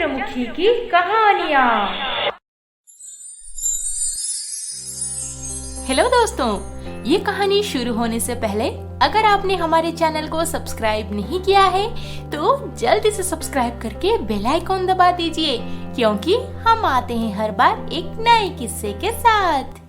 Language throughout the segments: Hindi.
चंद्रमुखी की कहानियाँ। हेलो दोस्तों, ये कहानी शुरू होने से पहले अगर आपने हमारे चैनल को सब्सक्राइब नहीं किया है तो जल्दी से सब्सक्राइब करके बेल आइकॉन दबा दीजिए, क्योंकि हम आते हैं हर बार एक नए किस्से के साथ।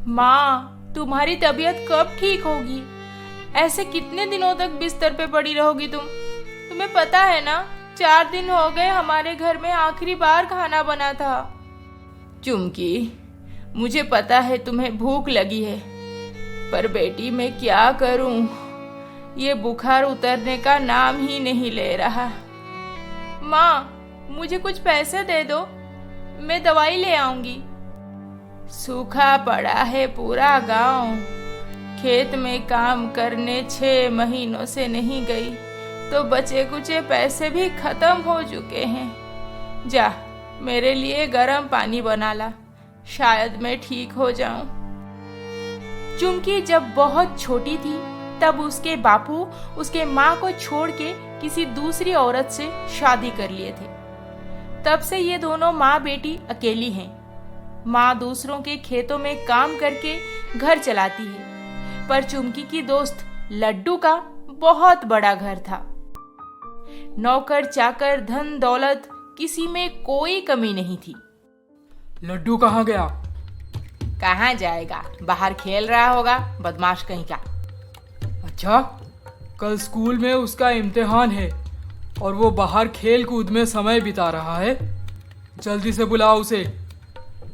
माँ, तुम्हारी तबीयत कब ठीक होगी? ऐसे कितने दिनों तक बिस्तर पे पड़ी रहोगी तुम? तुम्हें पता है ना, 4 दिन हो गए हमारे घर में आखिरी बार खाना बना था। चुमकी, मुझे पता है तुम्हें भूख लगी है, पर बेटी मैं क्या करूं? ये बुखार उतरने का नाम ही नहीं ले रहा। माँ, मुझे कुछ पैसे दे दो, मैं दवाई ले आऊंगी। सूखा पड़ा है पूरा गांव। खेत में काम करने 6 महीनों से नहीं गई तो बचे कुचे पैसे भी खत्म हो चुके हैं। जा, मेरे लिए गर्म पानी बना ला, शायद मैं ठीक हो जाऊं। चुमकी जब बहुत छोटी थी तब उसके बापू उसके माँ को छोड़ के किसी दूसरी औरत से शादी कर लिए थे। तब से ये दोनों माँ बेटी अकेली हैं। माँ दूसरों के खेतों में काम करके घर चलाती है, पर चुमकी की दोस्त लड्डू का बहुत बड़ा घर था। नौकर चाकर धन दौलत किसी में कोई कमी नहीं थी। लड्डू कहाँ गया? कहाँ जाएगा, बाहर खेल रहा होगा, बदमाश कहीं का। अच्छा, कल स्कूल में उसका इम्तिहान है और वो बाहर खेल कूद में समय बिता रहा है। जल्दी से बुलाओ उसे।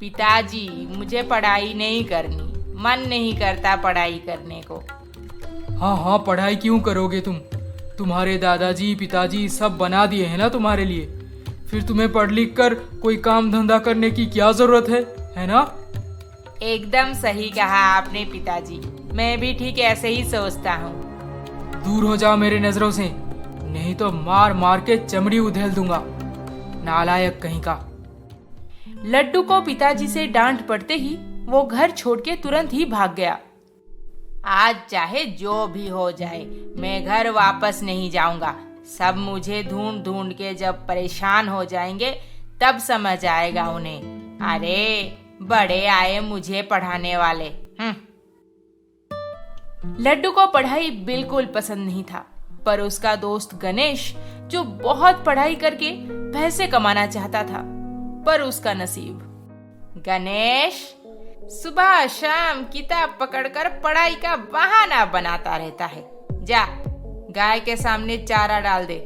पिताजी, मुझे पढ़ाई नहीं करनी, मन नहीं करता पढ़ाई करने को। हाँ, पढ़ाई क्यों करोगे तुम? तुम्हारे दादाजी पिताजी सब बना दिए हैं ना तुम्हारे लिए। फिर तुम्हें पढ़ लिख कर कोई काम धंधा करने की क्या जरूरत है ना? एकदम सही कहा आपने पिताजी, मैं भी ठीक ऐसे ही सोचता हूँ। दूर हो जाओ मेरे नजरों से, नहीं तो मार मार के चमड़ी उधेल दूंगा, नालायक कहीं का। लड्डू को पिताजी से डांट पड़ते ही वो घर छोड़ के तुरंत ही भाग गया। आज चाहे जो भी हो जाए, मैं घर वापस नहीं जाऊंगा। सब मुझे ढूंढ ढूंढ के जब परेशान हो जाएंगे तब समझ आएगा उन्हें। अरे, बड़े आए मुझे पढ़ाने वाले। लड्डू को पढ़ाई बिल्कुल पसंद नहीं था, पर उसका दोस्त गणेश जो बहुत पढ़ाई करके पैसे कमाना चाहता था, पर उसका नसीब। गणेश सुबह शाम किताब पकड़कर पढ़ाई का बहाना बनाता रहता है। जा, गाय के सामने चारा डाल दे।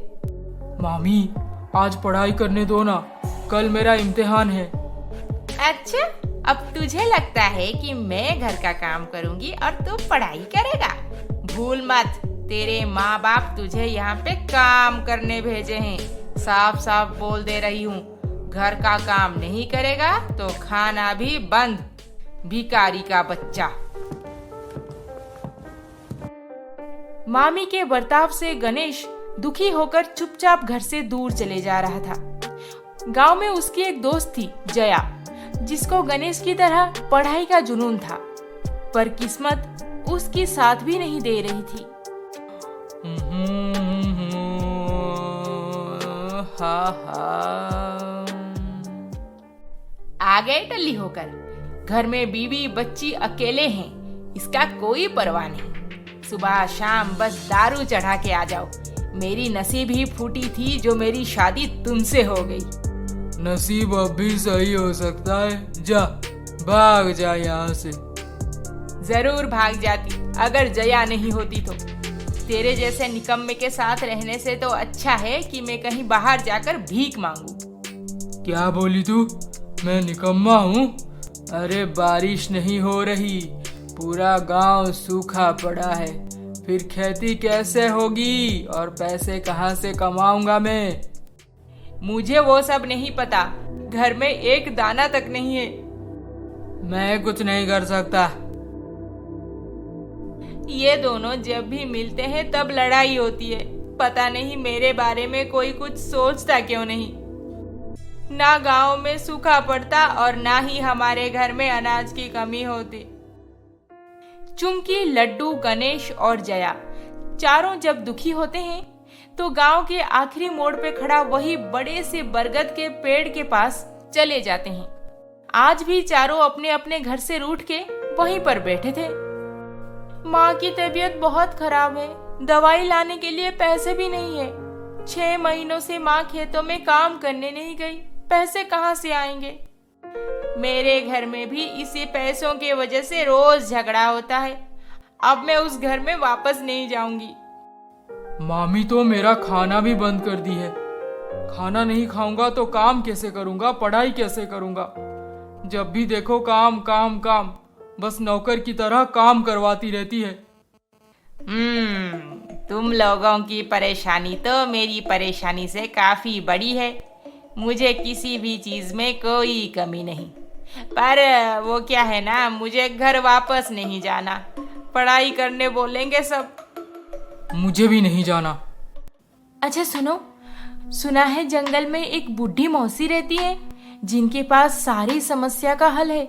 मामी, आज पढ़ाई करने दो ना, कल मेरा इम्तिहान है। अच्छा, अब तुझे लगता है कि मैं घर का काम करूंगी और तू पढ़ाई करेगा? भूल मत, तेरे माँ बाप तुझे यहाँ पे काम करने भेजे हैं। साफ साफ बोल दे रही हूँ, घर का काम नहीं करेगा तो खाना भी बंद, भिखारी का बच्चा। मामी के बर्ताव से गणेश दुखी होकर चुपचाप घर से दूर चले जा रहा था। गांव में उसकी एक दोस्त थी, जया, जिसको गणेश की तरह पढ़ाई का जुनून था, पर किस्मत उसकी साथ भी नहीं दे रही थी। आ गए टल्ली होकर। घर में बीवी बच्ची अकेले हैं, इसका कोई परवाह नहीं। सुबह शाम बस दारू चढ़ा के आ जाओ। मेरी नसीब ही फूटी थी जो मेरी शादी तुमसे हो गई। नसीब अब भी सही हो सकता है। जा, भाग जा यहाँ से। जरूर भाग जाती अगर जया नहीं होती तो। तेरे जैसे निकम्मे के साथ रहने से तो अच्छा है कि मैं कहीं बाहर जाकर भीख मांगू। क्या बोली तू? मैं निकम्मा हूँ? अरे, बारिश नहीं हो रही, पूरा गांव सूखा पड़ा है, फिर खेती कैसे होगी और पैसे कहाँ से कमाऊंगा मैं? मुझे वो सब नहीं पता, घर में एक दाना तक नहीं है। मैं कुछ नहीं कर सकता। ये दोनों जब भी मिलते हैं तब लड़ाई होती है। पता नहीं मेरे बारे में कोई कुछ सोचता क्यों नहीं। ना गांव में सूखा पड़ता और ना ही हमारे घर में अनाज की कमी होती। चुमकी, लड्डू, गणेश और जया चारों जब दुखी होते हैं तो गांव के आखिरी मोड़ पे खड़ा वही बड़े से बरगद के पेड़ के पास चले जाते हैं। आज भी चारों अपने अपने घर से रूठ के वहीं पर बैठे थे। माँ की तबीयत बहुत खराब है, दवाई लाने के लिए पैसे भी नहीं है। 6 महीनों से माँ खेतों में काम करने नहीं गई, पैसे कहाँ से आएंगे। मेरे घर में भी इसी पैसों की वजह से रोज झगड़ा होता है। अब मैं उस घर में वापस नहीं जाऊंगी। मामी तो मेरा खाना भी बंद कर दी है। खाना नहीं खाऊंगा तो काम कैसे करूंगा, पढ़ाई कैसे करूंगा। जब भी देखो काम काम काम, बस नौकर की तरह काम करवाती रहती है। तुम लोगों की परेशानी तो मेरी परेशानी से काफी बड़ी है। मुझे किसी भी चीज में कोई कमी नहीं, पर वो क्या है ना, मुझे घर वापस नहीं जाना। पढ़ाई करने बोलेंगे सब। मुझे भी नहीं जाना। अच्छा सुनो, सुना है जंगल में एक बूढ़ी मौसी रहती है जिनके पास सारी समस्या का हल है।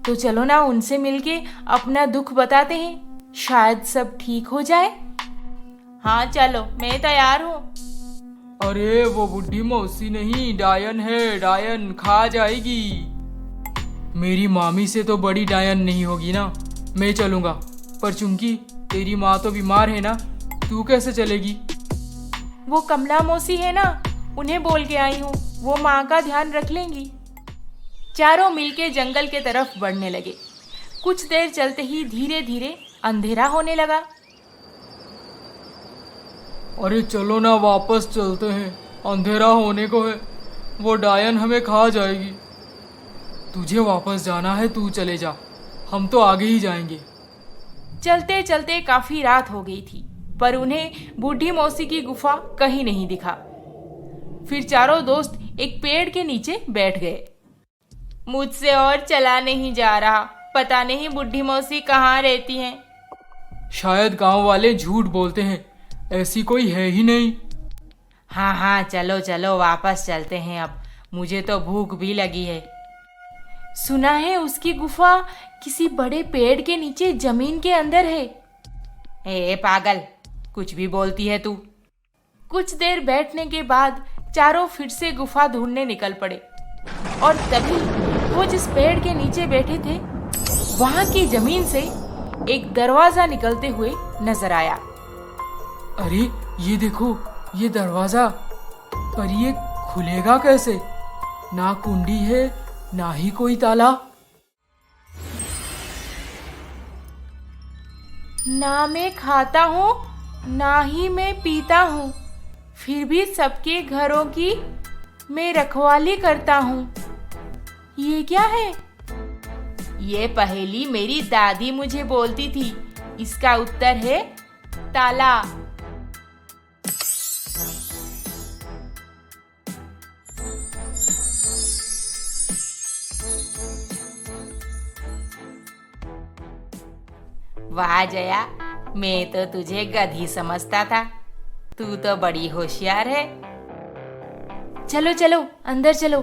तो चलो ना उनसे मिलके अपना दुख बताते हैं, शायद सब ठीक हो जाए। हाँ चलो, मैं तैयार हूँ। अरे वो बूढ़ी मौसी नहीं, डायन है, डायन खा जाएगी। मेरी मामी से तो बड़ी डायन नहीं होगी ना, मैं चलूंगा। पर चुमकी, तेरी माँ तो बीमार है ना, तू कैसे चलेगी? वो कमला मौसी है ना, उन्हें बोल के आई हूँ, वो माँ का ध्यान रख लेंगी। चारों मिलके जंगल के तरफ बढ़ने लगे। कुछ देर चलते ही धीरे धीरे अंधेरा होने लगा। अरे चलो ना, वापस चलते हैं, अंधेरा होने को है, वो डायन हमें खा जाएगी। तुझे वापस जाना है, तू चले जा, हम तो आगे ही जाएंगे। चलते चलते काफी रात हो गई थी, पर उन्हें बूढ़ी मौसी की गुफा कहीं नहीं दिखा। फिर चारों दोस्त एक पेड़ के नीचे बैठ गए। मुझसे और चला नहीं जा रहा, पता नहीं बूढ़ी मौसी कहाँ रहती हैं। शायद गांव वाले झूठ बोलते हैं, ऐसी कोई है ही नहीं। हाँ हाँ चलो चलो, वापस चलते हैं अब, मुझे तो भूख भी लगी है। सुना है उसकी गुफा किसी बड़े पेड़ के नीचे जमीन के अंदर है। ए पागल, कुछ भी बोलती है तू। कुछ देर बैठने के बाद चारों फिर से गुफा ढूंढने निकल पड़े, और तभी वो जिस पेड़ के नीचे बैठे थे वहां की जमीन से एक दरवाजा निकलते हुए नजर आया। अरे ये देखो, ये दरवाजा, पर ये खुलेगा कैसे? ना कुंडी है, ना ही कोई ताला। ना मैं खाता हूँ, ना ही मैं पीता हूँ, फिर भी सबके घरों की मैं रखवाली करता हूँ। ये क्या है? ये पहेली मेरी दादी मुझे बोलती थी। इसका उत्तर है ताला। वाह जया, मैं तो तुझे गधी समझता था, तू तो बड़ी होशियार है। चलो चलो अंदर चलो।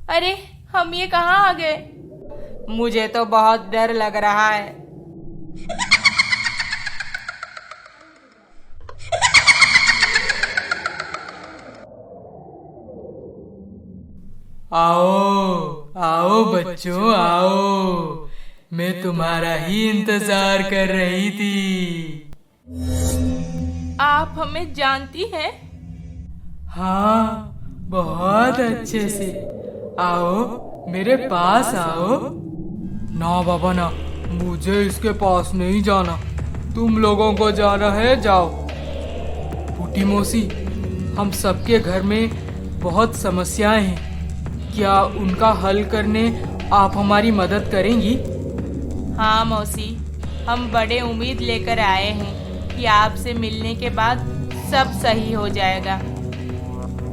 अरे हम ये कहाँ आ गए? मुझे तो बहुत डर लग रहा है। आओ आओ बच्चों आओ, मैं तुम्हारा ही इंतजार कर रही थी। आप हमें जानती हैं? हाँ, बहुत अच्छे से। आओ मेरे पास आओ। ना बाबा ना, मुझे इसके पास नहीं जाना, तुम लोगों को जाना है, जाओ। बूटी मौसी, हम सबके घर में बहुत समस्याएं हैं, क्या उनका हल करने आप हमारी मदद करेंगी? हाँ मौसी, हम बड़े उम्मीद लेकर आए हैं कि आपसे मिलने के बाद सब सही हो जाएगा।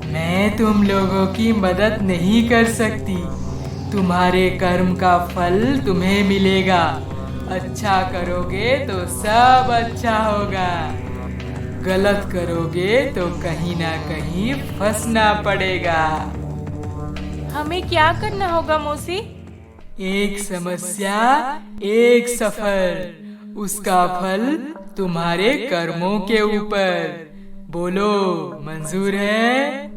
मैं तुम लोगों की मदद नहीं कर सकती, तुम्हारे कर्म का फल तुम्हें मिलेगा। अच्छा करोगे तो सब अच्छा होगा, गलत करोगे तो कहीं ना कहीं फंसना पड़ेगा। हमें क्या करना होगा मौसी? एक समस्या एक सफर, उसका फल तुम्हारे कर्मों के ऊपर। बोलो, मंजूर है?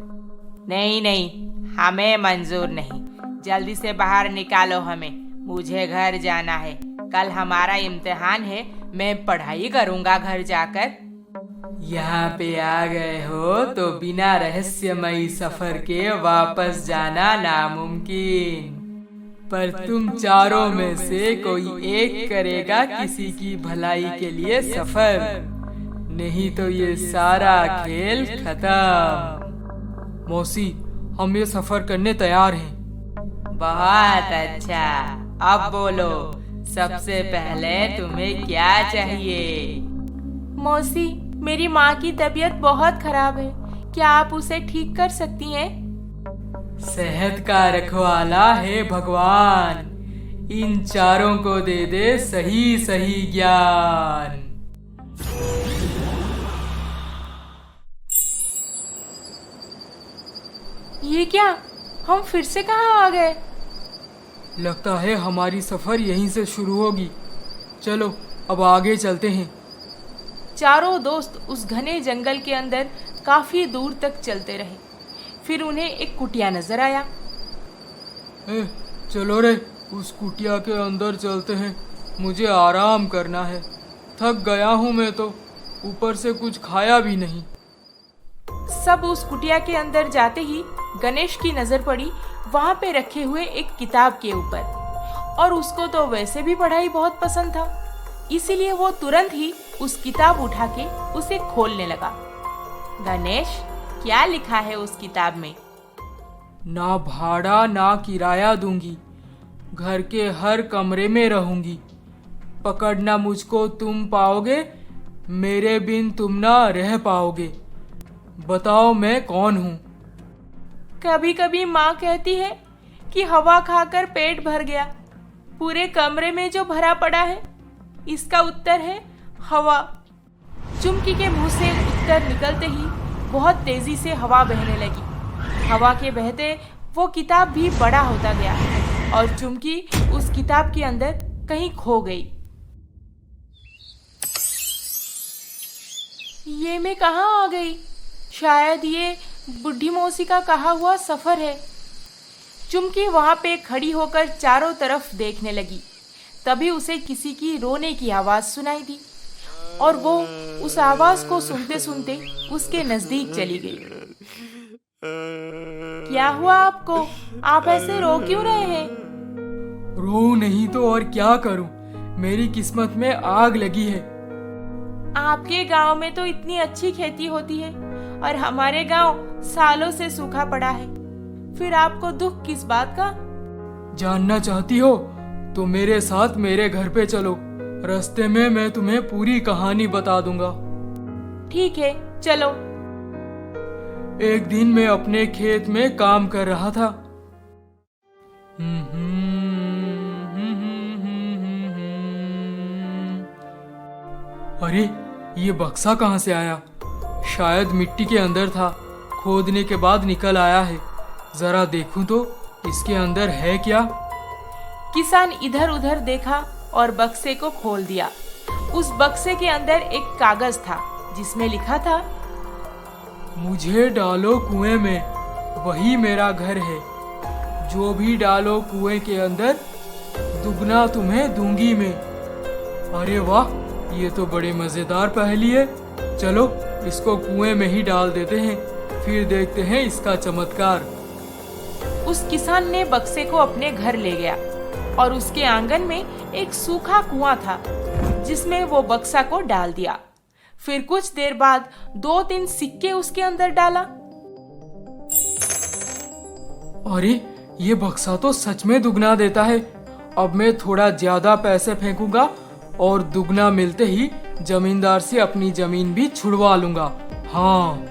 नहीं नहीं, हमें मंजूर नहीं। जल्दी से बाहर निकालो हमें, मुझे घर जाना है। कल हमारा इम्तिहान है, मैं पढ़ाई करूँगा घर जाकर। यहाँ पे आ गए हो तो बिना रहस्यमयी सफर के वापस जाना नामुमकिन। पर तुम चारों में से कोई एक करेगा किसी की भलाई के लिए सफर, नहीं तो ये सारा खेल खत्म। मौसी, हम ये सफर करने तैयार हैं। बहुत अच्छा, अब बोलो, सबसे पहले तुम्हें क्या चाहिए? मौसी, मेरी माँ की तबीयत बहुत खराब है, क्या आप उसे ठीक कर सकती हैं? सेहत का रखवाला है भगवान, इन चारों को दे दे सही सही ज्ञान। ये क्या, हम फिर से कहाँ आ गए? लगता है हमारी सफर यहीं से शुरू होगी। चलो अब आगे चलते हैं। चारों दोस्त उस घने जंगल के अंदर काफी दूर तक चलते रहे। फिर उन्हें एक कुटिया नजर आया। चलो रे, उस कुटिया के अंदर चलते हैं, मुझे आराम करना है। थक गया हूँ मैं तो, ऊपर से कुछ खाया भी नहीं। सब उस कुटिया के अंदर जाते ही गणेश की नजर पड़ी वहाँ पे रखे हुए एक किताब के ऊपर, और उसको तो वैसे भी पढ़ाई बहुत पसंद था, इसीलिए वो तुरंत ही उस किताब उठा के उसे खोलने लगा। गणेश, क्या लिखा है उस किताब में? ना भाड़ा ना किराया दूंगी, घर के हर कमरे में रहूंगी। पकड़ना मुझको तुम पाओगे, मेरे बिन तुम ना रह पाओगे। बताओ मैं कौन हूँ? कभी कभी माँ कहती है कि हवा खाकर पेट भर गया, पूरे कमरे में जो भरा पड़ा है, इसका उत्तर है हवा। चुमकी के मुंह से उत्तर निकलते ही बहुत तेजी से हवा बहने लगी। हवा के बहते वो किताब भी बड़ा होता गया और चुमकी उस किताब के अंदर कहीं खो गई। ये मैं कहाँ आ गई? शायद ये बुढ़ी मौसी का कहा हुआ सफर है। चुमकी वहां पे खड़ी होकर चारों तरफ देखने लगी। तभी उसे किसी की रोने की आवाज सुनाई दी और वो उस आवाज को सुनते सुनते उसके नजदीक चली गई। क्या हुआ आपको? आप ऐसे रो क्यों रहे हैं? रो नहीं तो और क्या करूं? मेरी किस्मत में आग लगी है। आपके गांव में तो इतनी अच्छी खेती होती है और हमारे गांव सालों से सूखा पड़ा है, फिर आपको दुख किस बात का? जानना चाहती हो तो मेरे साथ मेरे घर पे चलो, रास्ते में मैं तुम्हें पूरी कहानी बता दूंगा। ठीक है, चलो। एक दिन मैं अपने खेत में काम कर रहा था। अरे, ये बक्सा कहाँ से आया? शायद मिट्टी के अंदर था, खोदने के बाद निकल आया है। जरा देखूं तो इसके अंदर है क्या? किसान इधर उधर देखा और बक्से को खोल दिया। उस बक्से के अंदर एक कागज था जिसमें लिखा था, मुझे डालो कुएं में, वही मेरा घर है। जो भी डालो कुएं के अंदर, दुगना तुम्हें दूंगी मैं। अरे वाह, ये तो बड़े मजेदार पहेली है। चलो इसको कुएं में ही डाल देते हैं, फिर देखते हैं इसका चमत्कार। उस किसान ने बक्से को अपने घर ले गया और उसके आंगन में एक सूखा कुआं था जिसमें वो बक्सा को डाल दिया। फिर कुछ देर बाद 2-3 सिक्के उसके अंदर डाला। अरे, ये बक्सा तो सच में दुगना देता है। अब मैं थोड़ा ज्यादा पैसे फेंकूंगा और दुगना मिलते ही जमींदार से अपनी जमीन भी छुड़वा लूंगा। हाँ।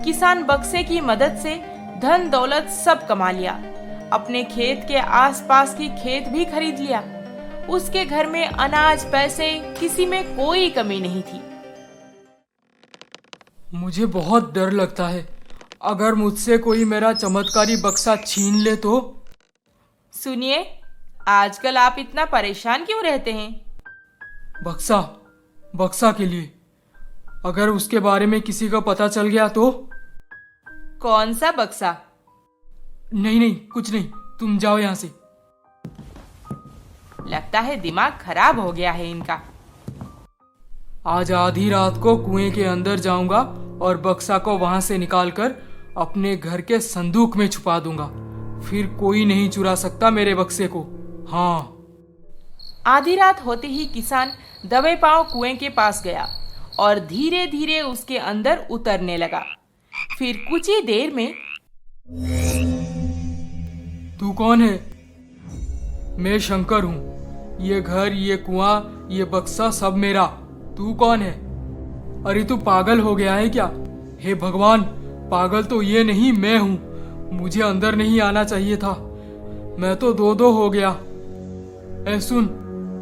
किसान बक्से की मदद से धन दौलत सब कमा लिया। अपने खेत के आसपास की खेत भी खरीद लिया। उसके घर में अनाज पैसे किसी में कोई कमी नहीं थी। मुझे बहुत डर लगता है। अगर मुझसे कोई मेरा चमत्कारी बक्सा छीन ले तो? सुनिए, आजकल आप इतना परेशान क्यों रहते हैं? बक्सा बक्सा के लिए अगर उसके बारे में किसी को पता चल गया तो? कौन सा बक्सा? नहीं नहीं, कुछ नहीं, तुम जाओ यहाँ से। लगता है दिमाग खराब हो गया है इनका। आज आधी रात को कुएं के अंदर जाऊंगा और बक्सा को वहां से निकालकर अपने घर के संदूक में छुपा दूंगा। फिर कोई नहीं चुरा सकता मेरे बक्से को। हाँ। आधी रात होते ही किसान दबे पांव कुएं के पास गया और धीरे धीरे उसके अंदर उतरने लगा। फिर कुछ ही देर में, तू कौन है? मैं शंकर हूँ। ये घर, ये कुआं, ये बक्सा सब मेरा। तू कौन है? अरे तू पागल हो गया है क्या? हे भगवान, पागल तो ये नहीं, मैं हूँ। मुझे अंदर नहीं आना चाहिए था। मैं तो दो हो गया। ऐ सुन,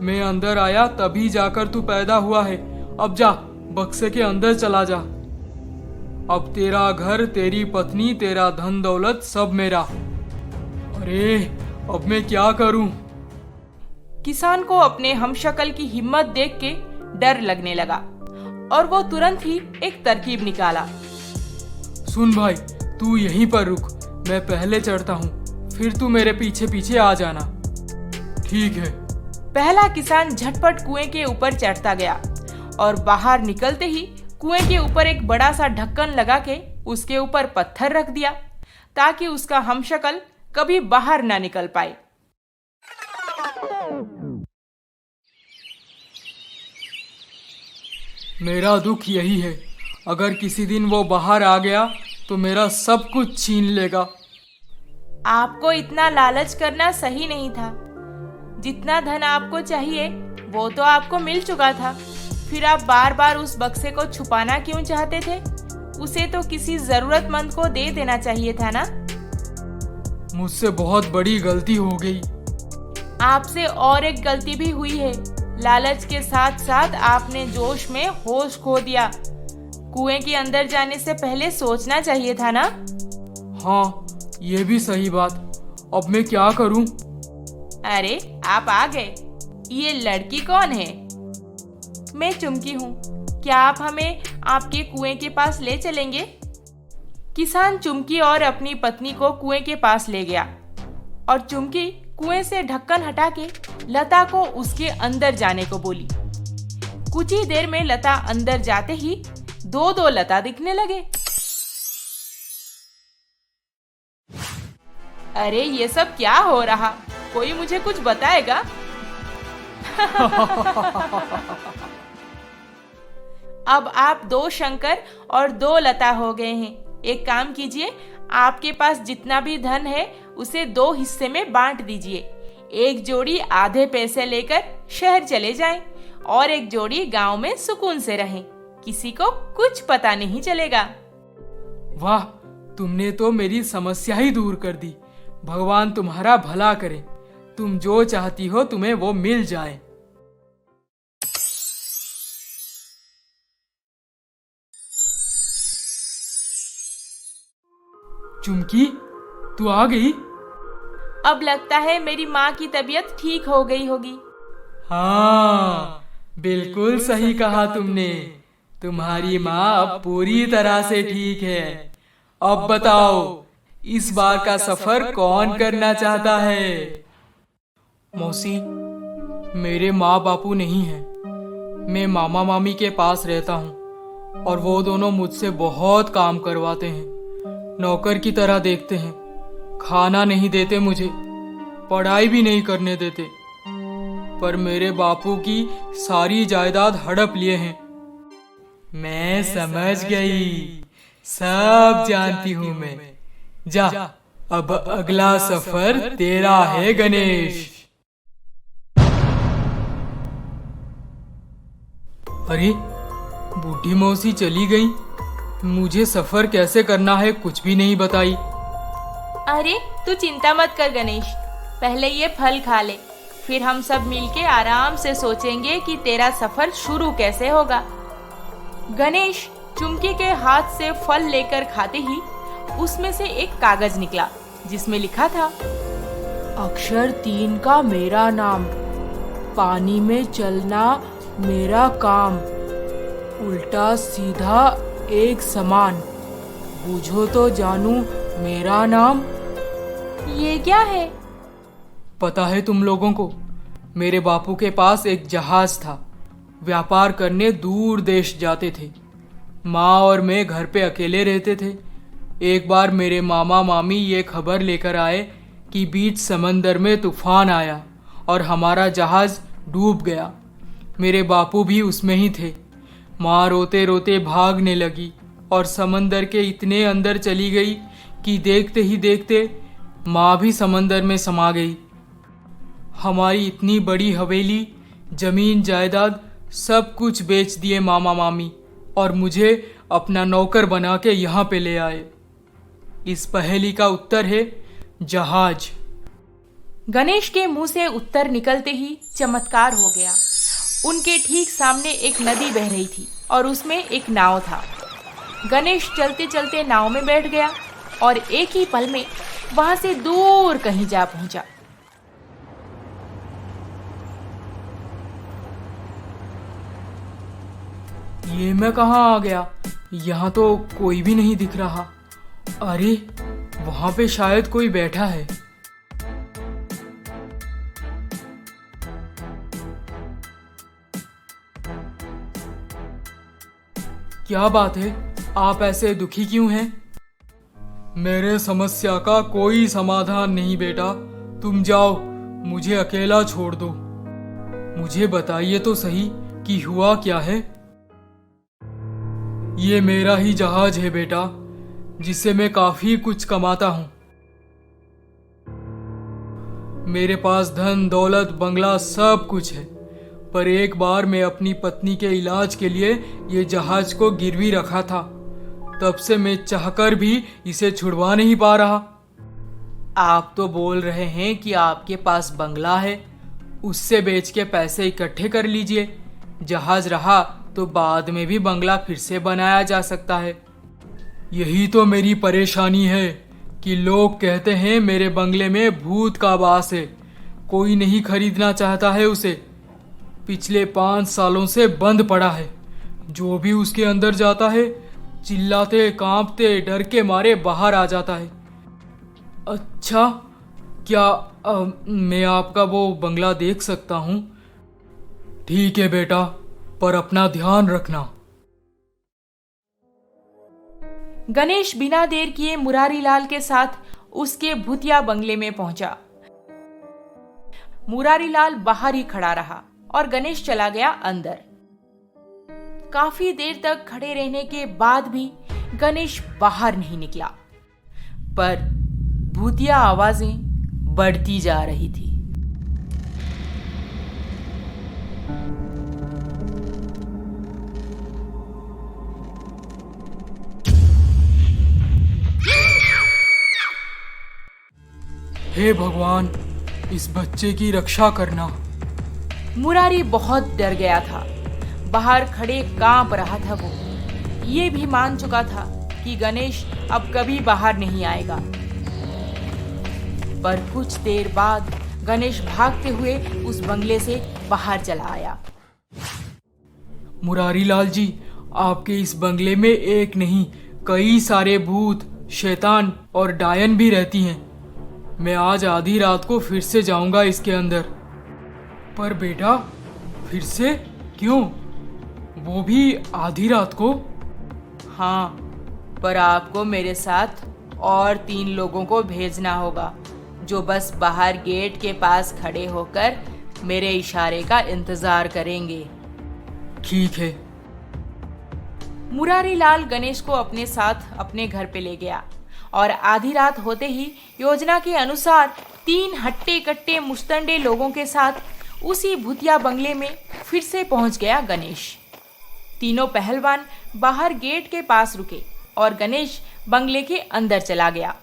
मैं अंदर आया तभी जाकर तू पैदा हुआ है। अब जा, बक्से के अंदर चला जा। अब तेरा घर, तेरी पत्नी, तेरा धन दौलत सब मेरा। अरे अब मैं क्या करूं? किसान को अपने हमशक्ल की हिम्मत देख के डर लगने लगा और वो तुरंत ही एक तरकीब निकाला। सुन भाई, तू यहीं पर रुक, मैं पहले चढ़ता हूँ, फिर तू मेरे पीछे पीछे आ जाना। ठीक है। पहला किसान झटपट कुएं के ऊपर चढ़ता गया और बाहर निकलते ही कुएं के ऊपर एक बड़ा सा ढक्कन लगा के उसके ऊपर पत्थर रख दिया ताकि उसका हमशक्ल कभी बाहर ना निकल पाए। मेरा दुख यही है, अगर किसी दिन वो बाहर आ गया तो मेरा सब कुछ छीन लेगा। आपको इतना लालच करना सही नहीं था। जितना धन आपको चाहिए वो तो आपको मिल चुका था। फिर आप बार बार उस बक्से को छुपाना क्यों चाहते थे? उसे तो किसी जरूरतमंद को दे देना चाहिए था ना। मुझसे बहुत बड़ी गलती हो गई। आपसे और एक गलती भी हुई है। लालच के साथ साथ आपने जोश में होश खो दिया। कुएं के अंदर जाने से पहले सोचना चाहिए था ना। हाँ, ये भी सही बात। अब मैं क्या करूं? अरे आप आ गए। ये लड़की कौन है? मैं चुमकी हूँ। क्या आप हमें आपके कुएं के पास ले चलेंगे? किसान चुमकी और अपनी पत्नी को कुएं के पास ले गया और चुमकी कुएं से ढक्कन हटा के लता को उसके अंदर जाने को बोली। कुछ ही देर में लता अंदर जाते ही दो लता दिखने लगे। अरे ये सब क्या हो रहा? कोई मुझे कुछ बताएगा? अब आप 2 शंकर और 2 लता हो गए हैं। एक काम कीजिए, आपके पास जितना भी धन है उसे 2 हिस्से में बांट दीजिए। एक जोड़ी आधे पैसे लेकर शहर चले जाएं और एक जोड़ी गांव में सुकून से रहें। किसी को कुछ पता नहीं चलेगा। वाह, तुमने तो मेरी समस्या ही दूर कर दी। भगवान तुम्हारा भला करे। तुम जो चाहती हो तुम्हें वो मिल जाए। चुमकी, तू आ गई? अब लगता है मेरी माँ की तबीयत ठीक हो गई होगी। हाँ, बिल्कुल सही कहा तुमने। तुम्हारी माँ अब पूरी तरह से ठीक है। अब बताओ, इस बार का सफर कौन करना चाहता है? मौसी, मेरे माँ बापू नहीं हैं। मैं मामा मामी के पास रहता हूँ और वो दोनों मुझसे बहुत काम करवाते हैं। नौकर की तरह देखते हैं। खाना नहीं देते मुझे, पढ़ाई भी नहीं करने देते। पर मेरे बापू की सारी जायदाद हड़प लिए हैं। मैं समझ गई, सब जानती हूँ मैं। जा, अब अगला सफर तेरा है गणेश। अरे, बूढ़ी मौसी चली गई। मुझे सफर कैसे करना है कुछ भी नहीं बताई। अरे तू चिंता मत कर गणेश, पहले ये फल खा ले, फिर हम सब मिलके आराम से सोचेंगे कि तेरा सफर शुरू कैसे होगा। गणेश चुमके के हाथ से फल लेकर खाते ही उसमें से एक कागज निकला जिसमें लिखा था, अक्षर 3 का मेरा नाम, पानी में चलना मेरा काम, उल्टा सीधा एक समान, बूझो तो जानू मेरा नाम। ये क्या है? पता है तुम लोगों को, मेरे बापू के पास एक जहाज था। व्यापार करने दूर देश जाते थे। माँ और मैं घर पे अकेले रहते थे। एक बार मेरे मामा मामी ये खबर लेकर आए कि बीच समंदर में तूफान आया और हमारा जहाज डूब गया। मेरे बापू भी उसमें ही थे। माँ रोते रोते भागने लगी और समंदर के इतने अंदर चली गई कि देखते ही देखते माँ भी समंदर में समा गई। हमारी इतनी बड़ी हवेली, जमीन जायदाद सब कुछ बेच दिए मामा मामी और मुझे अपना नौकर बना के यहाँ पे ले आए। इस पहेली का उत्तर है जहाज। गणेश के मुंह से उत्तर निकलते ही चमत्कार हो गया। उनके ठीक सामने एक नदी बह रही थी और उसमें एक नाव था। गणेश चलते चलते नाव में बैठ गया और एक ही पल में वहां से दूर कहीं जा पहुंचा। ये मैं कहाँ आ गया? यहाँ तो कोई भी नहीं दिख रहा। अरे वहां पे शायद कोई बैठा है। क्या बात है, आप ऐसे दुखी क्यों हैं? मेरे समस्या का कोई समाधान नहीं बेटा, तुम जाओ, मुझे अकेला छोड़ दो। मुझे बताइए तो सही कि हुआ क्या है। ये मेरा ही जहाज है बेटा, जिससे मैं काफी कुछ कमाता हूं। मेरे पास धन दौलत बंगला सब कुछ है, पर एक बार मैं अपनी पत्नी के इलाज के लिए ये जहाज को गिरवी रखा था। तब से मैं चाहकर भी इसे छुड़वा नहीं पा रहा। आप तो बोल रहे हैं कि आपके पास बंगला है, उससे बेच के पैसे इकट्ठे कर लीजिए। जहाज रहा तो बाद में भी बंगला फिर से बनाया जा सकता है। यही तो मेरी परेशानी है कि लोग कहते हैं मेरे बंगले में भूत का वास है, कोई नहीं खरीदना चाहता है उसे। पिछले 5 सालों से बंद पड़ा है। जो भी उसके अंदर जाता है चिल्लाते कांपते डर के मारे बाहर आ जाता है। अच्छा, क्या मैं आपका वो बंगला देख सकता हूँ? ठीक है बेटा, पर अपना ध्यान रखना। गणेश बिना देर किए मुरारीलाल के साथ उसके भूतिया बंगले में पहुंचा। मुरारीलाल बाहर ही खड़ा रहा और गणेश चला गया अंदर। काफी देर तक खड़े रहने के बाद भी गणेश बाहर नहीं निकला, पर भूतिया आवाजें बढ़ती जा रही थी। हे भगवान, इस बच्चे की रक्षा करना। मुरारी बहुत डर गया था। बाहर खड़े कांप रहा था वो। ये भी मान चुका था कि गणेश अब कभी बाहर नहीं आएगा। पर कुछ देर बाद गणेश भागते हुए उस बंगले से बाहर चला आया। मुरारीलाल जी, आपके इस बंगले में एक नहीं कई सारे भूत, शैतान और डायन भी रहती हैं। मैं आज आधी रात को फिर से जाऊंगा इसके अंदर। पर बेटा, फिर से क्यों? वो भी आधी रात को? हाँ, पर आपको मेरे साथ और 3 लोगों को भेजना होगा, जो बस बाहर गेट के पास खड़े होकर मेरे इशारे का इंतजार करेंगे। ठीक है। मुरारीलाल गणेश को अपने साथ अपने घर पे ले गया और आधी रात होते ही योजना के अनुसार 3 हट्टे कट्टे मुस्तंडे लोगों के साथ उसी भूतिया बंगले में फिर से पहुंच गया गणेश। तीनों पहलवान बाहर गेट के पास रुके और गणेश बंगले के अंदर चला गया।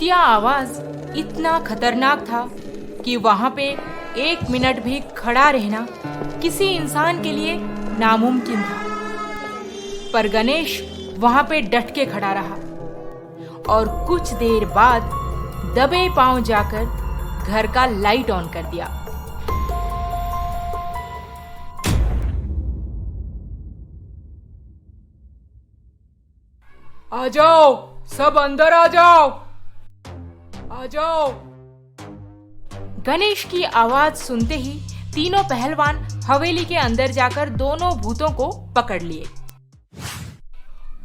यह आवाज इतना खतरनाक था कि वहां पे 1 मिनट भी खड़ा रहना किसी इंसान के लिए नामुमकिन था। पर गणेश वहां पे डट के खड़ा रहा और कुछ देर बाद दबे पांव जाकर घर का लाइट ऑन कर दिया। आ जाओ, सब अंदर आ जाओ, आ जाओ। गणेश की आवाज सुनते ही तीनों पहलवान हवेली के अंदर जाकर दोनों भूतों को पकड़ लिए।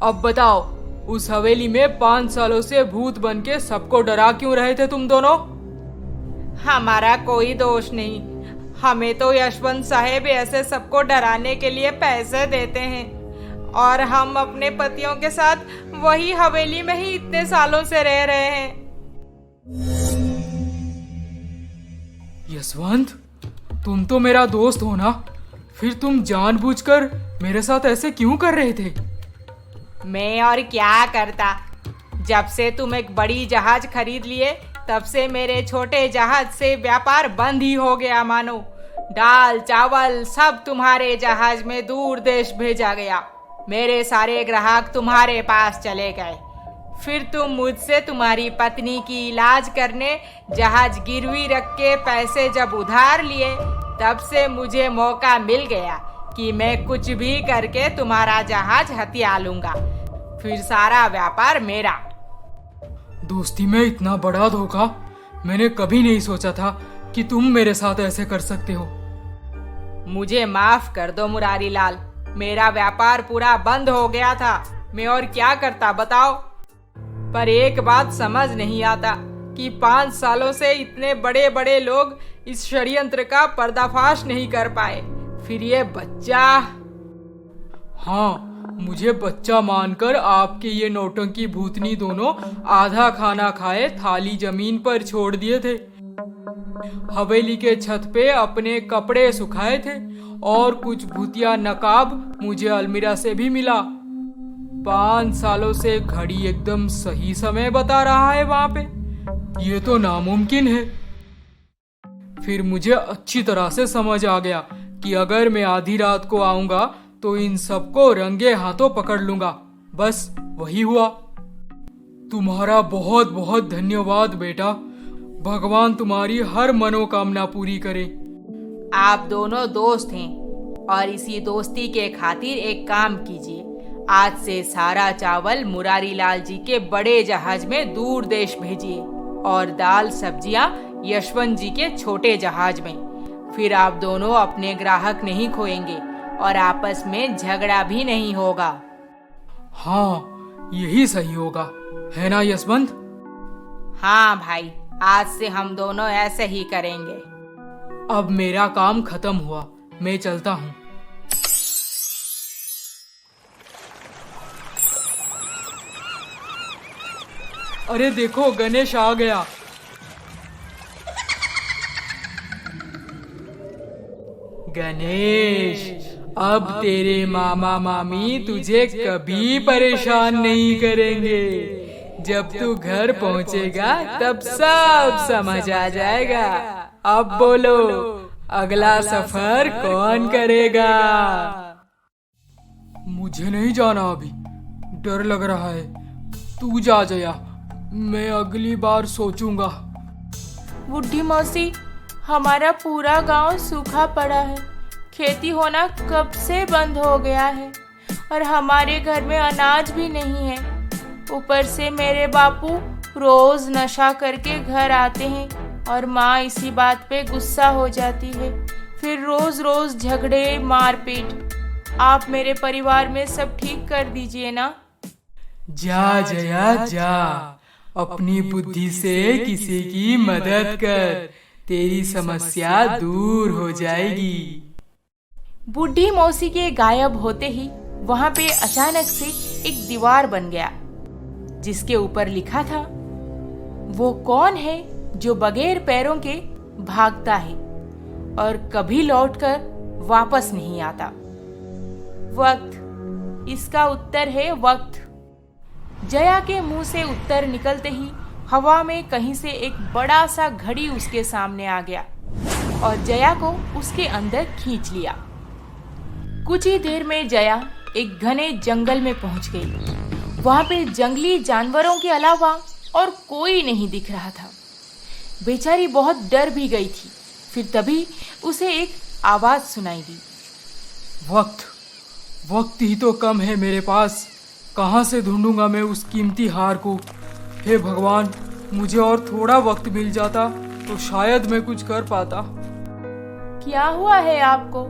अब बताओ, उस हवेली में 5 सालों से भूत बन के सबको डरा क्यों रहे थे तुम दोनों? हमारा कोई दोष नहीं, हमें तो यशवंत साहेब ऐसे सबको डराने के लिए पैसे देते हैं और हम अपने पतियों के साथ वही हवेली में ही इतने सालों से रह रहे हैं। यशवंत, तुम तो मेरा दोस्त हो ना, फिर तुम जानबूझकर मेरे साथ ऐसे क्यों कर रहे थे? मैं और क्या करता, जब से तुम एक बड़ी जहाज खरीद लिए तब से मेरे छोटे जहाज से व्यापार बंद ही हो गया। मानो दाल चावल सब तुम्हारे जहाज में दूर देश भेजा गया। मेरे सारे ग्राहक तुम्हारे पास चले गए। फिर तुम मुझसे तुम्हारी पत्नी की इलाज करने जहाज गिरवी रख के पैसे जब उधार लिए, तब से मुझे मौका मिल गया कि मैं कुछ भी करके तुम्हारा जहाज हथिया लूंगा। फिर सारा व्यापार मेरा। दोस्ती में इतना बड़ा धोखा मैंने कभी नहीं सोचा था कि तुम मेरे साथ ऐसे कर सकते हो। मुझे माफ कर दो मुरारी लाल, मेरा व्यापार पूरा बंद हो गया था। मैं और क्या करता बताओ। पर एक बात समझ नहीं आता कि 5 सालों से इतने बड़े बड़े लोग इस षड्यंत्र का पर्दाफाश नहीं कर पाए। फिर ये बच्चा। हाँ, मुझे बच्चा मानकर आपके ये नौटंकी भूतनी दोनों आधा खाना खाए थाली जमीन पर छोड़ दिए थे। हवेली के छत पे अपने कपड़े सुखाए थे और कुछ भूतिया नकाब मुझे अलमीरा से भी मिला। 5 सालों से घड़ी एकदम सही समय बता रहा है वहां पे। ये तो नामुमकिन है। फिर मुझे अच्छी तरह से समझ आ गया कि अगर मैं आधी रात को आऊंगा तो इन सबको रंगे हाथों पकड़ लूंगा। बस वही हुआ। तुम्हारा बहुत बहुत धन्यवाद बेटा। भगवान तुम्हारी हर मनोकामना पूरी करे। आप दोनों दोस्त हैं और इसी दोस्ती के खातिर एक काम कीजिए। आज से सारा चावल मुरारी लाल जी के बड़े जहाज में दूर देश भेजिए और दाल सब्जियां यशवंत जी के छोटे जहाज में। फिर आप दोनों अपने ग्राहक नहीं खोएंगे और आपस में झगड़ा भी नहीं होगा। हाँ, यही सही होगा, है ना यशवंत? हाँ भाई, आज से हम दोनों ऐसे ही करेंगे। अब मेरा काम खत्म हुआ, मैं चलता हूँ। अरे देखो, गणेश आ गया। गणेश, अब तेरे मामा मामी तुझे कभी परेशान नहीं करेंगे। जब तू घर पहुंचेगा तब सब समझ आ जाएगा। अब बोलो, अगला सफर कौन करेगा? मुझे नहीं जाना अभी, डर लग रहा है। तू जा जया, मैं अगली बार सोचूंगा। बुढ़ी मौसी, हमारा पूरा गांव सूखा पड़ा है। खेती होना कब से बंद हो गया है और हमारे घर में अनाज भी नहीं है। ऊपर से मेरे बापू रोज नशा करके घर आते हैं और माँ इसी बात पे गुस्सा हो जाती है। फिर रोज रोज झगड़े मारपीट। आप मेरे परिवार में सब ठीक कर दीजिए ना। जा जया जा, अपनी बुद्धि से किसी की मदद कर, तेरी समस्या दूर हो जाएगी। बूढ़ी मौसी के गायब होते ही वहां पे अचानक से एक दीवार बन गया जिसके ऊपर लिखा था, वो कौन है जो बगैर पैरों के भागता है और कभी लौटकर वापस नहीं आता। वक्त, इसका उत्तर है वक्त। जया के मुंह से उत्तर निकलते ही हवा में कहीं से एक बड़ा सा घड़ी उसके सामने आ गया और जया को उसके अंदर खींच लिया। कुछ ही देर में जया एक घने जंगल में पहुंच गई। वहां पे जंगली जानवरों के अलावा और कोई नहीं दिख रहा था। बेचारी बहुत डर भी गई थी। फिर तभी उसे एक आवाज सुनाई दी। वक्त ही तो कम है मेरे पास। कहाँ से ढूंढूंगा मैं उस कीमती हार को? हे भगवान, मुझे और थोड़ा वक्त मिल जाता तो शायद मैं कुछ कर पाता। क्या हुआ है आपको?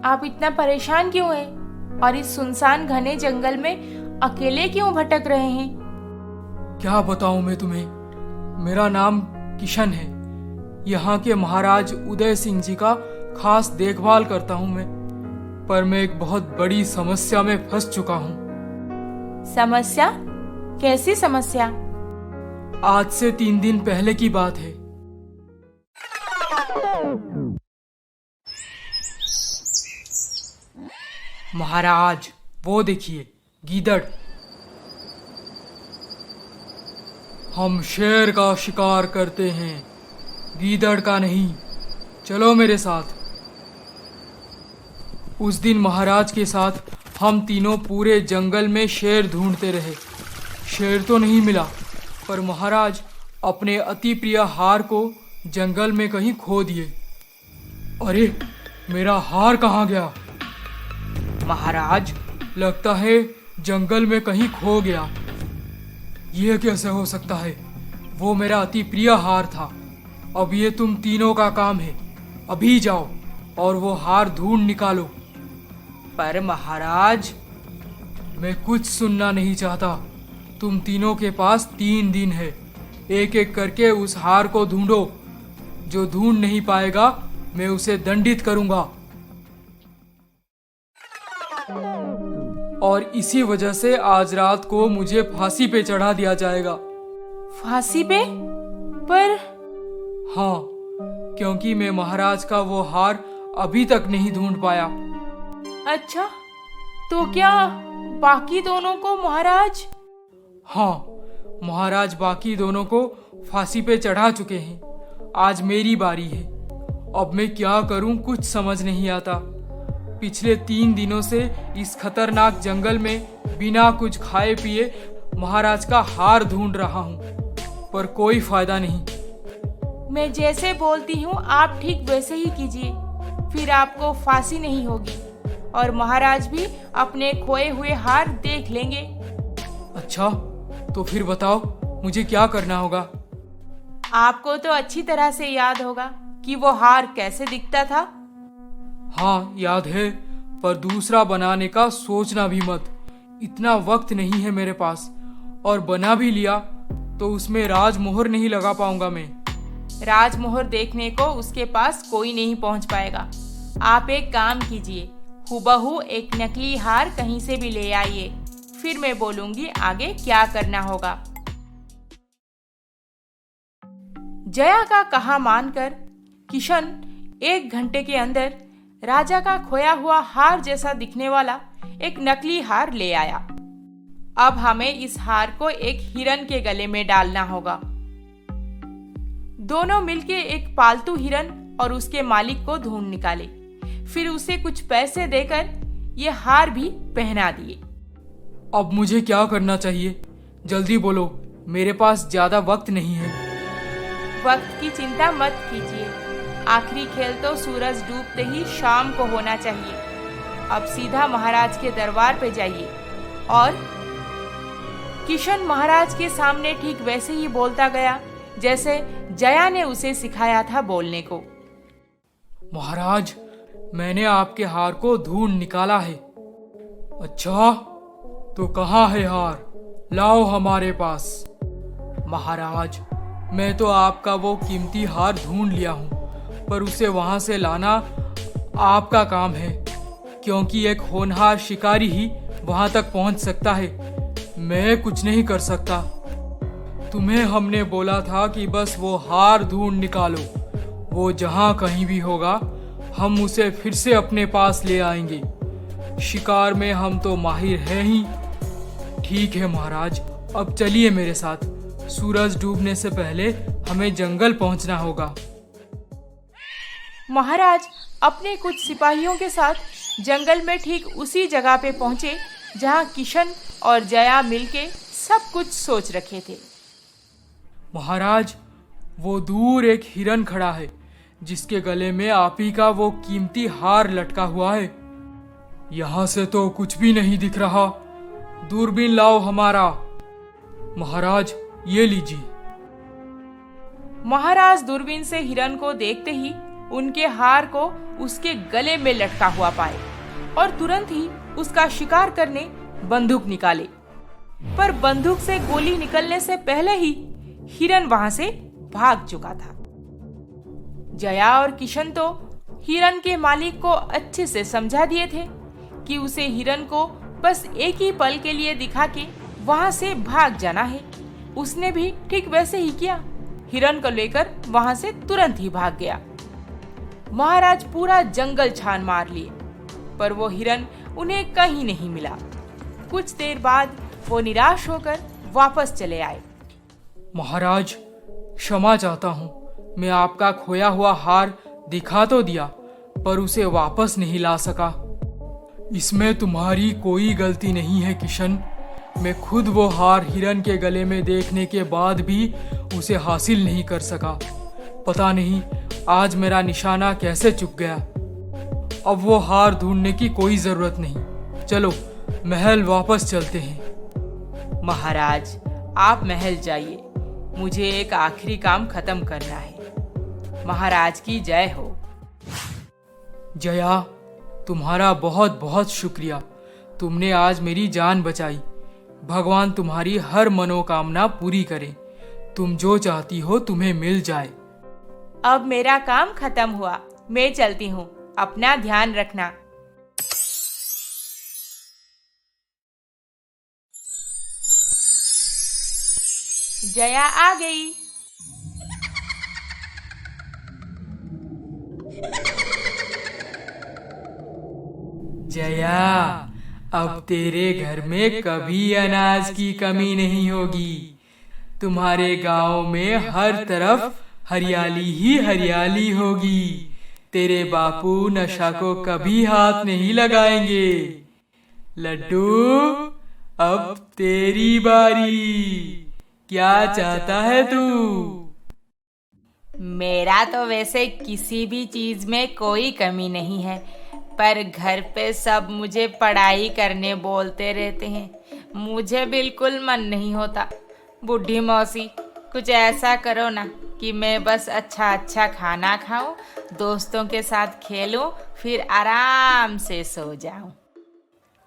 आप इतना परेशान क्यों हैं? और इस सुनसान घने जंगल में अकेले क्यों भटक रहे हैं? क्या बताऊं मैं तुम्हें। मेरा नाम किशन है। यहाँ के महाराज उदय सिंह जी का खास देखभाल करता हूँ मैं। पर मैं एक बहुत बड़ी समस्या में फंस चुका हूँ। समस्या? कैसी समस्या? आज से 3 दिन पहले की बात है। महाराज, वो देखिए, गीदड़। हम शेर का शिकार करते हैं, गीदड़ का नहीं। चलो मेरे साथ। उस दिन महाराज के साथ हम तीनों पूरे जंगल में शेर ढूंढते रहे। शेर तो नहीं मिला, पर महाराज अपने अति प्रिय हार को जंगल में कहीं खो दिए। अरे, मेरा हार कहाँ गया? महाराज, लगता है जंगल में कहीं खो गया। यह कैसे हो सकता है? वो मेरा अति प्रिय हार था। अब ये तुम तीनों का काम है। अभी जाओ और वो हार ढूंढ निकालो। पर महाराज, मैं कुछ सुनना नहीं चाहता। तुम तीनों के पास 3 दिन है। एक एक करके उस हार को ढूंढो। जो ढूंढ नहीं पाएगा मैं उसे दंडित करूंगा। और इसी वजह से आज रात को मुझे फांसी पे चढ़ा दिया जाएगा। फांसी पे? पर हाँ, क्योंकि मैं महाराज का वो हार अभी तक नहीं ढूंढ पाया। अच्छा, तो क्या बाकी दोनों को महाराज? हाँ, महाराज बाकी दोनों को फांसी पे चढ़ा चुके हैं। आज मेरी बारी है। अब मैं क्या करूं कुछ समझ नहीं आता। पिछले 3 दिनों से इस खतरनाक जंगल में बिना कुछ खाए पिए महाराज का हार ढूंढ रहा हूं, पर कोई फायदा नहीं। मैं जैसे बोलती हूँ आप ठीक वैसे ही कीजिए, फिर आपको फांसी नहीं होगी और महाराज भी अपने खोए हुए हार देख लेंगे। अच्छा, तो फिर बताओ मुझे क्या करना होगा? आपको तो अच्छी तरह से याद होगा कि वो हार कैसे दिखता था। हाँ, याद है, पर दूसरा बनाने का सोचना भी मत। इतना वक्त नहीं है मेरे पास, और बना भी लिया तो उसमें राजमोहर नहीं लगा पाऊंगा मैं। राजमोहर देखने को उसके पास कोई नहीं पहुंच पाएगा। आप एक काम कीजिए, हुबहू एक नकली हार कहीं से भी ले आइए, फिर मैं बोलूंगी आगे क्या करना होगा। जया का कहा मानकर किशन 1 घंटे के अंदर राजा का खोया हुआ हार जैसा दिखने वाला एक नकली हार ले आया। अब हमें इस हार को एक हिरन के गले में डालना होगा। दोनों मिलके एक पालतू हिरन और उसके मालिक को ढूंढ निकाले, फिर उसे कुछ पैसे देकर ये हार भी पहना दिए। अब मुझे क्या करना चाहिए? जल्दी बोलो, मेरे पास ज्यादा वक्त नहीं है। वक्त की चिंता मत कीजिए, आखिरी खेल तो सूरज डूबते ही शाम को होना चाहिए। अब सीधा महाराज के दरबार पे जाइए। और किशन महाराज के सामने ठीक वैसे ही बोलता गया जैसे जया ने उसे सिखाया था बोलने को। महाराज, मैंने आपके हार को ढूंढ निकाला है। अच्छा, तो कहाँ है हार? लाओ हमारे पास। महाराज, मैं तो आपका वो कीमती हार ढूंढ लिया हूँ, पर उसे वहां से लाना आपका काम है, क्योंकि एक होनहार शिकारी ही वहां तक पहुंच सकता है। मैं कुछ नहीं कर सकता। तुम्हें हमने बोला था कि बस वो हार ढूंढ निकालो। वो जहां कहीं भी होगा हम उसे फिर से अपने पास ले आएंगे। शिकार में हम तो माहिर हैं ही। ठीक है महाराज, अब चलिए मेरे साथ, सूरज डूबने से पहले हमें जंगल पहुंचना होगा। महाराज अपने कुछ सिपाहियों के साथ जंगल में ठीक उसी जगह पे पहुंचे जहां किशन और जया मिलके सब कुछ सोच रखे थे। महाराज, वो दूर एक हिरन खड़ा है जिसके गले में आप ही का वो कीमती हार लटका हुआ है। यहाँ से तो कुछ भी नहीं दिख रहा। दूरबीन लाओ हमारा। महाराज, ये लीजिए। महाराज दूरबीन से हिरन को देखते ही उनके हार को उसके गले में लटका हुआ पाए और तुरंत ही उसका शिकार करने बंदूक निकाले। पर बंदूक से गोली निकलने से पहले ही हिरन वहां से भाग चुका था। जया और किशन तो हिरन के मालिक को अच्छे से समझा दिए थे कि उसे हिरन को बस एक ही पल के लिए दिखा के वहां से भाग जाना है। उसने भी ठीक वैसे ही किया। हिरन को लेकर वहां से तुरंत ही भाग गया। महाराज पूरा जंगल छान मार लिए, पर वो हिरन उन्हें कहीं नहीं मिला। कुछ देर बाद वो निराश होकर वापस चले आए। महाराज, क्षमा चाहता हूँ। मैं आपका खोया हुआ हार दिखा तो दिया, पर उसे वापस नहीं ला सका। इसमें तुम्हारी कोई गलती नहीं है किशन। मैं खुद वो हार हिरन के गले में देखने के बाद भी उसे हासिल नहीं कर सका। पता नहीं आज मेरा निशाना कैसे चूक गया। अब वो हार ढूंढने की कोई जरूरत नहीं। चलो महल वापस चलते हैं। महाराज, आप महल जाइए। मुझे एक आखिरी काम खत्म करना है। महाराज की जय हो। जया, तुम्हारा बहुत बहुत शुक्रिया। तुमने आज मेरी जान बचाई। भगवान तुम्हारी हर मनोकामना पूरी करे। तुम जो चाहती हो तुम्हें मिल जाए। अब मेरा काम खत्म हुआ। मैं चलती हूँ। अपना ध्यान रखना। जया आ गई। जया, अब तेरे घर में कभी अनाज की कमी नहीं होगी। तुम्हारे गांव में हर तरफ हरियाली ही हरियाली होगी। तेरे बापू नशा को कभी हाथ नहीं लगाएंगे। लड्डू, अब तेरी बारी। क्या चाहता है तू? मेरा तो वैसे किसी भी चीज में कोई कमी नहीं है, पर घर पे सब मुझे पढ़ाई करने बोलते रहते हैं। मुझे बिल्कुल मन नहीं होता। बूढ़ी मौसी, कुछ ऐसा करो ना कि मैं बस अच्छा अच्छा खाना खाऊं, दोस्तों के साथ खेलूं, फिर आराम से सो जाऊं।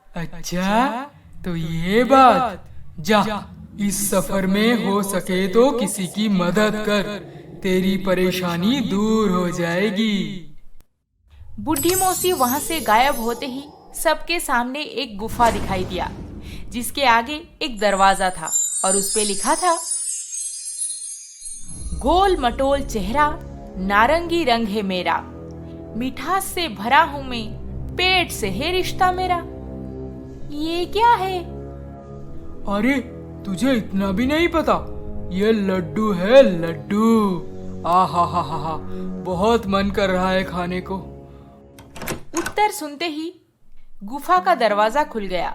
अच्छा, तो ये बात। जा, इस सफर में हो सके तो किसी की मदद कर। तेरी परेशानी दूर हो जाएगी। बूढ़ी मौसी वहां से गायब होते ही सबके सामने एक गुफा दिखाई दिया, जिसके आगे एक दरवाजा था और उस पे लिखा था, गोल मटोल चेहरा, नारंगी रंग है मेरा, मिठास से भरा हूं मैं, पेट से है रिश्ता मेरा। ये क्या है? अरे, तुझे इतना भी नहीं पता? ये लड्डू है, लड्डू। आहा, बहुत मन कर रहा है खाने को। उत्तर सुनते ही गुफा का दरवाजा खुल गया।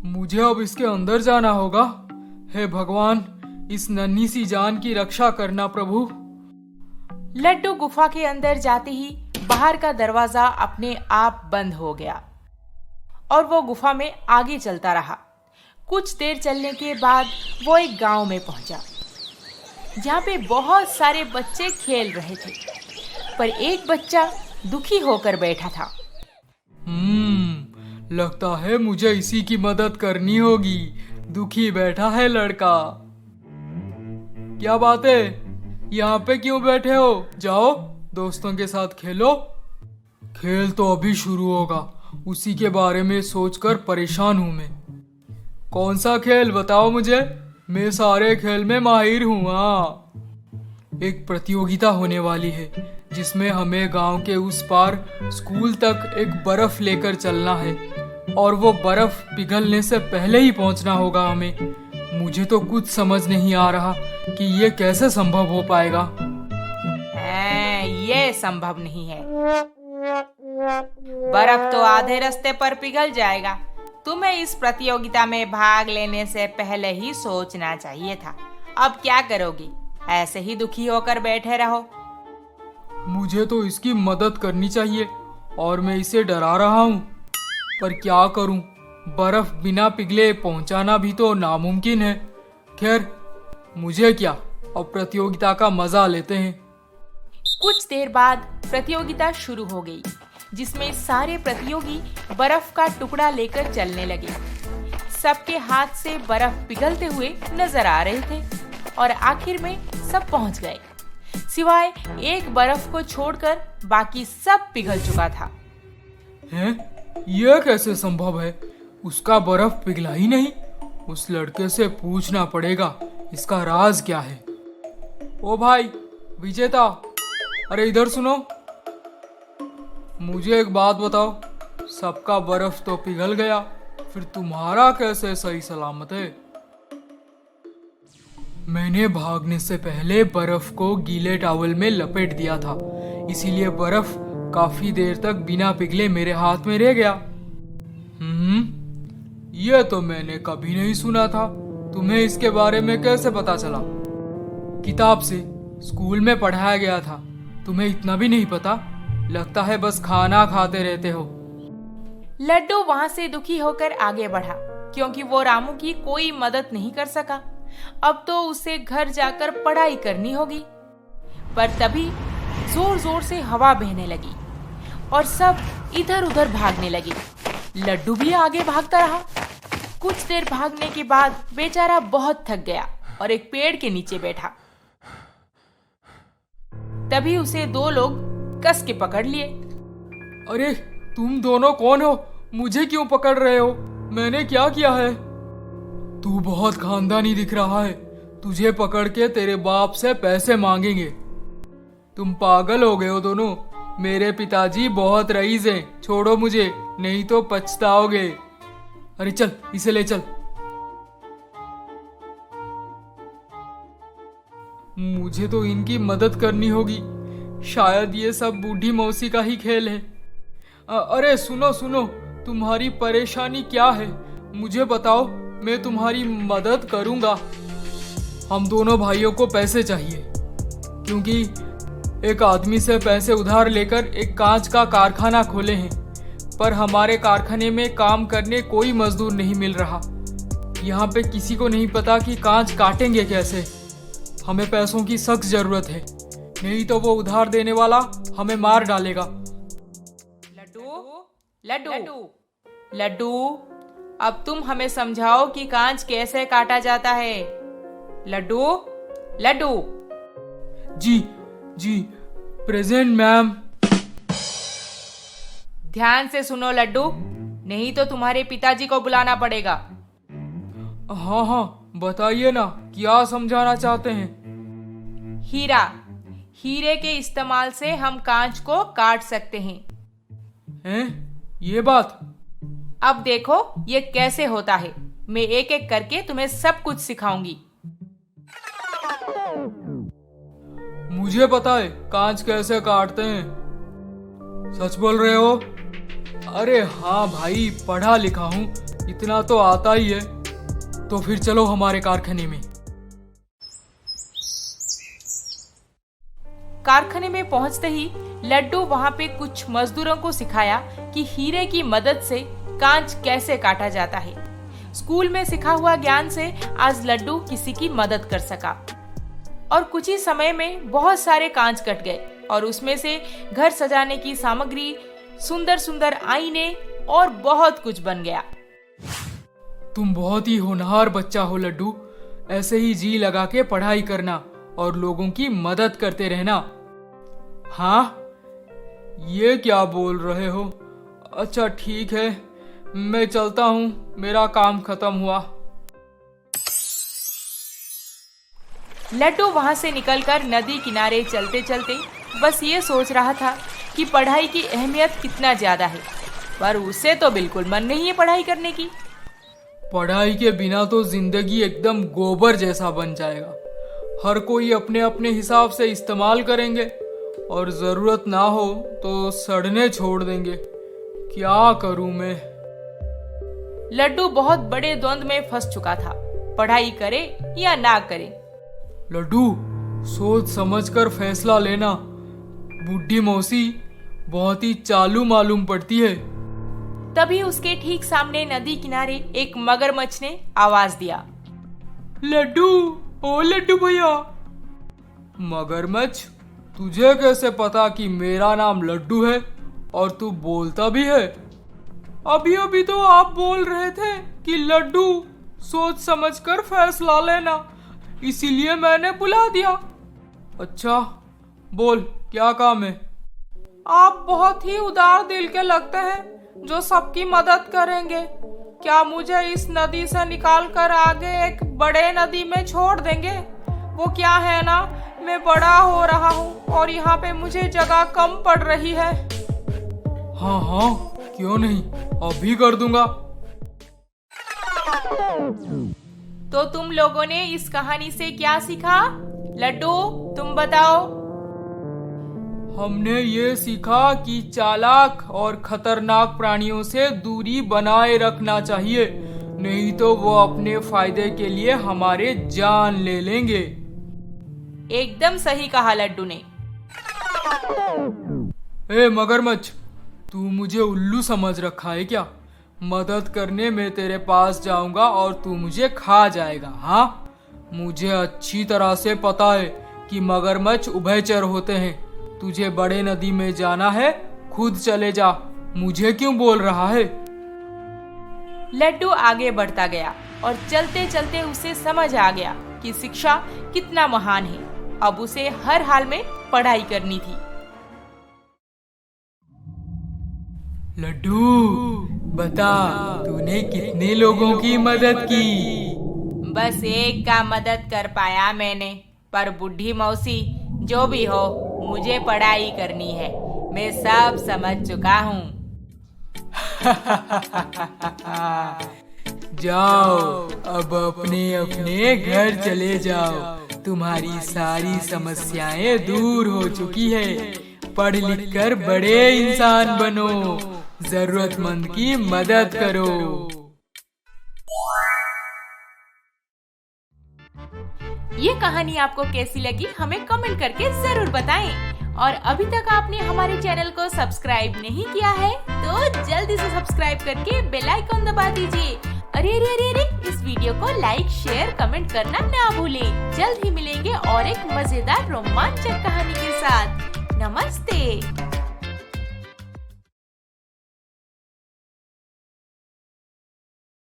मुझे अब इसके अंदर जाना होगा। हे भगवान, इस नन्ही सी जान की रक्षा करना प्रभु। लड्डू गुफा के अंदर जाते ही बाहर का दरवाजा अपने आप बंद हो गया और वो गुफा में आगे चलता रहा। कुछ देर चलने के बाद वो एक गांव में पहुंचा, जहाँ पे बहुत सारे बच्चे खेल रहे थे, पर एक बच्चा दुखी होकर बैठा था। लगता है मुझे इसी की मदद करनी होगी। दुखी बैठा है लड़का। क्या बात है? यहाँ पे क्यों बैठे हो? जाओ दोस्तों के साथ खेलो। खेल तो अभी शुरू होगा, उसी के बारे में सोचकर परेशान हूँ मैं। कौन सा खेल बताओ मुझे? मैं सारे खेल में माहिर हूँ। एक प्रतियोगिता होने वाली है जिसमें हमें गांव के उस पार स्कूल तक एक बर्फ लेकर चलना है और वो बर्फ पिघलने से पहले ही पहुंचना होगा हमें। मुझे तो कुछ समझ नहीं आ रहा कि ये कैसे संभव हो पाएगा। ये संभव नहीं है। बर्फ तो आधे रास्ते पर पिघल जाएगा। तुम्हें इस प्रतियोगिता में भाग लेने से पहले ही सोचना चाहिए था। अब क्या करोगी? ऐसे ही दुखी होकर बैठे रहो। मुझे तो इसकी मदद करनी चाहिए और मैं इसे डरा रहा हूँ, पर क्या करूँ? बर्फ बिना पिघले पहुँचाना भी तो नामुमकिन है। खैर, मुझे क्या, अब प्रतियोगिता का मजा लेते हैं। कुछ देर बाद प्रतियोगिता शुरू हो गई, जिसमें सारे प्रतियोगी बर्फ का टुकड़ा लेकर चलने लगे। सबके हाथ से बर्फ पिघलते हुए नजर आ रहे थे और आखिर में सब पहुंच गए, सिवाय एक बर्फ को छोड़कर बाकी सब पिघल चुका था। हैं? यह कैसे संभव है? उसका बर्फ पिघला ही नहीं। उस लड़के से पूछना पड़ेगा इसका राज क्या है। ओ भाई विजेता, अरे इधर सुनो। मुझे एक बात बताओ, सबका बर्फ तो पिघल गया, फिर तुम्हारा कैसे सही सलामत है? मैंने भागने से पहले बर्फ को गीले टॉवल में लपेट दिया था, इसीलिए बर्फ काफी देर तक बिना पिघले मेरे हाथ में रह गया। यह तो मैंने कभी नहीं सुना था। तुम्हें इसके बारे में कैसे पता चला? किताब से, स्कूल में पढ़ाया गया था। तुम्हें इतना भी नहीं पता? लगता है बस खाना खाते रहते हो। लड्डू वहां से दुखी होकर आगे बढ़ा, क्योंकि वो रामू की कोई मदद नहीं कर सका। अब तो उसे घर जाकर पढ़ाई करनी होगी। पर तभी जोर जोर से हवा बहने लगी और सब इधर उधर भागने लगे। लड्डू भी आगे भागता रहा। कुछ देर भागने के बाद बेचारा बहुत थक गया और एक पेड़ के नीचे बैठा। तभी उसे दो लोग कस के पकड़ लिए। अरे तुम दोनों कौन हो? मुझे क्यों पकड़ रहे हो? मैंने क्या किया है? तू बहुत खानदानी दिख रहा है। तुझे पकड़ के तेरे बाप से पैसे मांगेंगे। तुम पागल हो गए हो दोनों। मेरे पिताजी बहुत रईस हैं। छोड़ो मुझे, नहीं तो पछताओगे। अरे चल, इसे ले चल। मुझे तो इनकी मदद करनी होगी। शायद ये सब बूढ़ी मौसी का ही खेल है। अरे सुनो सुनो, तुम्हारी परेशानी क्या है? मुझे बताओ, मैं तुम्हारी मदद करूंगा। हम दोनों भाइयों को पैसे चाहिए, क्योंकि एक आदमी से पैसे उधार लेकर एक कांच का कारखाना खोले हैं, पर हमारे कारखाने में काम करने कोई मजदूर नहीं मिल रहा। यहाँ पे किसी को नहीं पता कि कांच काटेंगे कैसे। हमें पैसों की सख्त जरूरत है, नहीं तो वो उधार देने वाला हमें मार डालेगा। लड्डू लड्डू लड्डू, अब तुम हमें समझाओ कि कांच कैसे काटा जाता है। लड्डू लड्डू। जी जी, प्रेजेंट मैम। ध्यान से सुनो लड्डू, नहीं तो तुम्हारे पिताजी को बुलाना पड़ेगा। हाँ हाँ, बताइए ना, क्या समझाना चाहते हैं? हीरा, हीरे के इस्तेमाल से हम कांच को काट सकते हैं। हैं? ये बात? अब देखो ये कैसे होता है। मैं एक एक करके तुम्हें सब कुछ सिखाऊंगी। मुझे पता है कांच कैसे काटते हैं। सच बोल रहे हो? अरे हाँ भाई, पढ़ा लिखा हूँ, इतना तो आता ही है। तो फिर चलो हमारे कारखाने में। कारखाने में पहुंचते ही लड्डू वहां पे कुछ मजदूरों को सिखाया कि हीरे की मदद से कांच कैसे काटा जाता है। स्कूल में सिखा हुआ ज्ञान से आज लड्डू किसी की मदद कर सका और कुछ ही समय में बहुत सारे कांच कट गए और उसमें से घर सजाने की सामग्री, सुंदर सुंदर आईने और बहुत कुछ बन गया। तुम बहुत ही होनहार बच्चा हो लड्डू। ऐसे ही जी लगा के पढ़ाई करना और लोगों की मदद करते रहना। हाँ, ये क्या बोल रहे हो? अच्छा ठीक है, मैं चलता हूँ, मेरा काम खत्म हुआ। लड्डू वहां से निकलकर नदी किनारे चलते चलते बस ये सोच रहा था कि पढ़ाई की अहमियत कितना ज्यादा है, पर उसे तो बिल्कुल मन नहीं है पढ़ाई करने की। पढ़ाई के बिना तो जिंदगी एकदम गोबर जैसा बन जाएगा। हर कोई अपने अपने हिसाब से इस्तेमाल करेंगे और जरूरत ना हो तो सड़ने छोड़ देंगे। क्या करूं मैं? लड्डू बहुत बड़े द्वंद्व में फंस चुका था, पढ़ाई करे या ना करे। लड्डू, सोच समझकर फैसला लेना। बूढ़ी मौसी बहुत ही चालू मालूम पड़ती है। तभी उसके ठीक सामने नदी किनारे एक मगरमच्छ ने आवाज दिया, लड्डू, ओ लड्डू भैया। मगरमच्छ, तुझे कैसे पता कि मेरा नाम लड्डू है और तू बोलता भी है? अभी अभी तो आप बोल रहे थे कि लड्डू, सोच समझकर फैसला लेना, इसीलिए मैंने बुला दिया। अच्छा, बोल क्या काम है? आप बहुत ही उदार दिल के लगते हैं, जो सबकी मदद करेंगे। क्या मुझे इस नदी से निकालकर आगे एक बड़े नदी में छोड़ देंगे? वो क्या है ना, मैं बड़ा हो रहा हूँ और यहाँ पे मुझे जगह कम पड़ रही है। हाँ हाँ, क्यों नहीं, अभी कर दूंगा। तो तुम लोगों ने इस कहानी से क्या सीखा? लड्डू, तुम बताओ। हमने ये सीखा कि चालाक और खतरनाक प्राणियों से दूरी बनाए रखना चाहिए, नहीं तो वो अपने फायदे के लिए हमारे जान ले लेंगे। एकदम सही कहा लड्डू ने। ए मगरमच्छ, तू मुझे उल्लू समझ रखा है क्या? मदद करने में तेरे पास जाऊंगा और तू मुझे खा जाएगा। हाँ, मुझे अच्छी तरह से पता है कि मगरमच्छ उभयचर होते हैं। तुझे बड़े नदी में जाना है, खुद चले जा, मुझे क्यों बोल रहा है? लड्डू आगे बढ़ता गया और चलते चलते उसे समझ आ गया कि शिक्षा कितना महान है। अब उसे हर हाल में पढ़ाई करनी थी। लड्डू, बता, तूने कितने लोगों की मदद की? बस एक का मदद कर पाया मैंने, पर बूढ़ी मौसी, जो भी हो, मुझे पढ़ाई करनी है। मैं सब समझ चुका हूँ। जाओ, अब अपने अपने घर चले जाओ। तुम्हारी सारी समस्याएं दूर हो चुकी है। पढ़ लिख कर बड़े इंसान बनो, जरूरतमंद की मदद करो। ये कहानी आपको कैसी लगी हमें कमेंट करके जरूर बताएं। और अभी तक आपने हमारे चैनल को सब्सक्राइब नहीं किया है तो जल्दी से सब्सक्राइब करके बेल आइकन दबा दीजिए। अरे अरे अरे अरे, इस वीडियो को लाइक, शेयर, कमेंट करना ना भूलें। जल्द ही मिलेंगे और एक मजेदार रोमांचक कहानी के साथ। नमस्ते।